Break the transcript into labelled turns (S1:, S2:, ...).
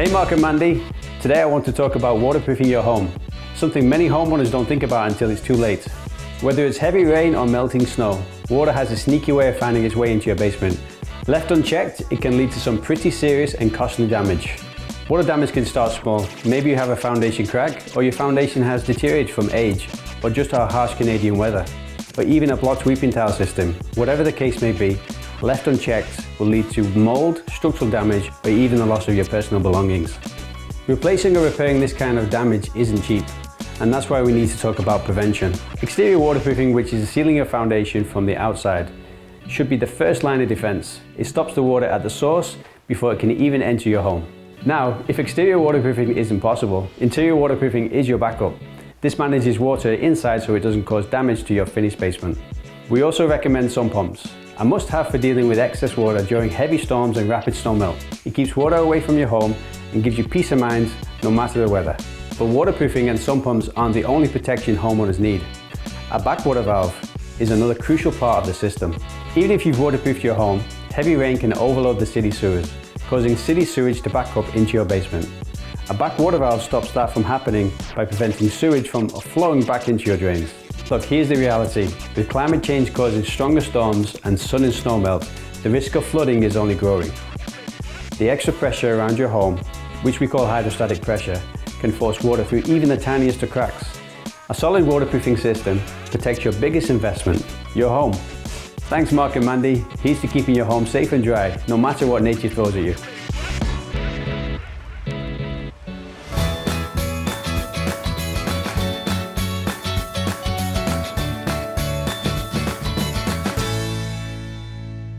S1: Hey Marc and Mandy, today I want to talk about waterproofing your home, something many homeowners don't think about until it's too late. Whether it's heavy rain or melting snow, water has a sneaky way of finding its way into your basement. Left unchecked, it can lead to some pretty serious and costly damage. Water damage can start small. Maybe you have a foundation crack, or your foundation has deteriorated from age, or just our harsh Canadian weather, or even a blocked weeping tile system. Whatever the case may be, left unchecked will lead to mold, structural damage, or even the loss of your personal belongings. Replacing or repairing this kind of damage isn't cheap, and that's why we need to talk about prevention. Exterior waterproofing, which is sealing your foundation from the outside, should be the first line of defense. It stops the water at the source before it can even enter your home. Now, if exterior waterproofing isn't possible, interior waterproofing is your backup. This manages water inside so it doesn't cause damage to your finished basement. We also recommend sump pumps, a must-have for dealing with excess water during heavy storms and rapid snow melt. It keeps water away from your home and gives you peace of mind no matter the weather. But waterproofing and sump pumps aren't the only protection homeowners need. A backwater valve is another crucial part of the system. Even if you've waterproofed your home, heavy rain can overload the city sewers, causing city sewage to back up into your basement. A backwater valve stops that from happening by preventing sewage from flowing back into your drains. Look, here's the reality. With climate change causing stronger storms and sudden snow melt, the risk of flooding is only growing. The extra pressure around your home, which we call hydrostatic pressure, can force water through even the tiniest of cracks. A solid waterproofing system protects your biggest investment, your home. Thanks Marc and Mandy. Here's to keeping your home safe and dry, no matter what nature throws at you.